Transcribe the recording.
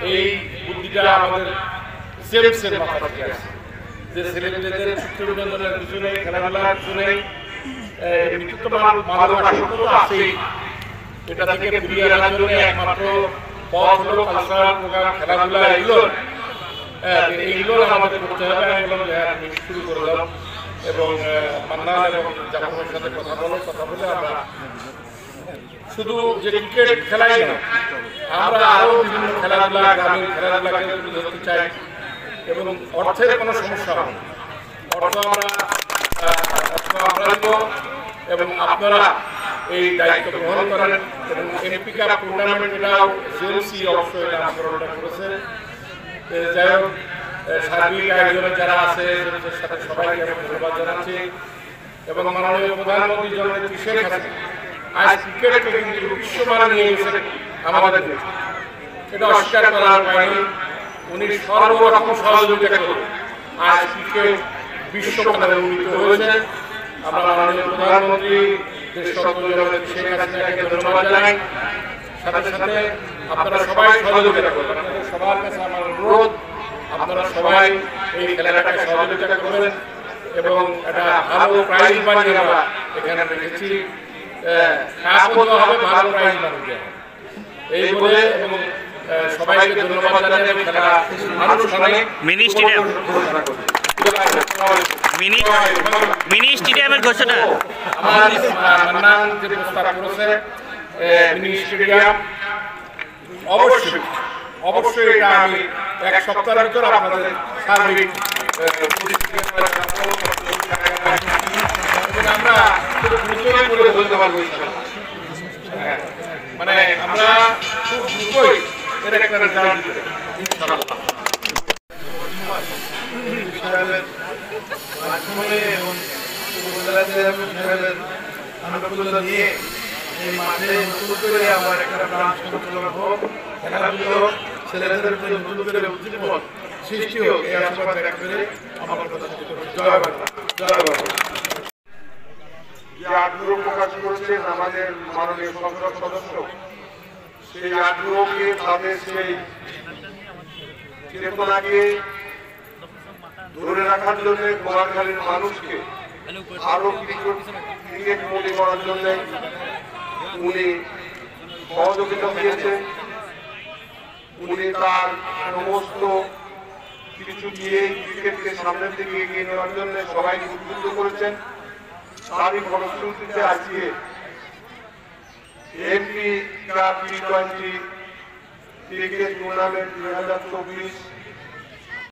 এই বুদ্ধিটা আমাদের সেলফের মাথা থেকে আসে যে ছেলেমেয়েদের ছুটি বিনোদনের কিছু নেই, খেলাধুলার কিছু নেই, এমনি তো মাদকাসক্ত তো আছেই। এটা থেকে ফিরিয়ে আনার জন্য একমাত্র পথ হলো কালচারাল প্রোগ্রাম, খেলাধুলা, এইগুলো আমাদের করতে হবে। আমি বললাম যে হ্যাঁ, শুরু করে দাও। এবং মান্নান এবং জাফরের সাথে কথা বলে আমরা শুধু যে ক্রিকেট খেলাই না, আমরা আরও বিভিন্ন খেলাধুলা, গ্রামীণ খেলাধুলাকে তুলে ধরতে চাই। এবং অর্থের কোনো সমস্যা হবে না, অর্থ আমরা দিব এবং আপনারা এই দায়িত্ব গ্রহণ করেন। এবং এমপি কাপ টুর্নামেন্ট এটাও জেএমসি অবশ্যই এটা নামকরণটা করেছে। যাই হোক, সার্বিক আয়োজনে যারা আছে তাদের সাথে সবাইকে আমি ধন্যবাদ জানাচ্ছি। এবং মাননীয় প্রধানমন্ত্রী জননেত্রী শেখ হাসিনা আজ ক্রিকেটকে কিন্তু বিশ্বমান নিয়ে গেছে আমাদের দেশ, এটা অস্বীকার করার উপায় নেই। উনি সর্বরকম সহযোগিতা করে আজ ক্রিকেট বিশ্বমানে উন্নীত হয়েছে। আমরা মাননীয় প্রধানমন্ত্রী দেশরত্ন জননেত্রী শেখ হাসিনাকে ধন্যবাদ জানাই। সাথে সাথে আপনারা সবাই সহযোগিতা করবেন। আপনাদের সবার কাছে আমার অনুরোধ, আপনারা সবাই এই খেলাটাকে সহযোগিতা করবেন এবং একটা ভালো প্রাইজ বানিয়ে আমরা এখানে রেখেছি। কাপও দেওয়া হবে, ভালো প্রাইজ বানিয়ে দেওয়া হবে এই বলে। এবং সবাইকে ধন্যবাদ জানিয়ে খেলা আনুষ্ঠানিক মিনি স্টেডিয়ামের ঘোষণা আমার মান্নান যে প্রস্তাব করেছে মিনি স্টেডিয়াম, অবশ্যই এটা আমি এক সপ্তাহের ভিতর আপনাদের সার্বিক আমরা খুব দ্রুতই করে বলতে পারবো। মানে আমরা খুব দ্রুতই এর একটা রেজাল্ট দিতে নিয়ে এই মাঠে নতুন করে আমার একটা প্রাণ সঞ্চালন হোক, খেলাধুলো ছেলেদের নতুন করে উদ্দীপন সৃষ্টি হোক, এই আশীর্বাদ ব্যক্ত করে আমার কথা জয় বাংলা, জয় বাংলা। যে আগ্রহ প্রকাশ করেছেন আমাদের মাননীয় সংসদ সদস্য, সেই আগ্রহকে তাদের সেই চেতনাকে ধরে রাখার জন্য গোয়ালখালীর মানুষকে আরো ক্রিকেট মনে করার জন্য উনি সহযোগিতা দিয়েছেন। উনি তার সমস্ত কিছু দিয়ে ক্রিকেটকে সামনের দিকে এগিয়ে নেওয়ার জন্য সবাইকে উদ্বুদ্ধ করেছেন। তারই ফলশ্রুতিতে আজকে এমপি কাপ টি-20 ক্রিকেট টুর্নামেন্ট 2024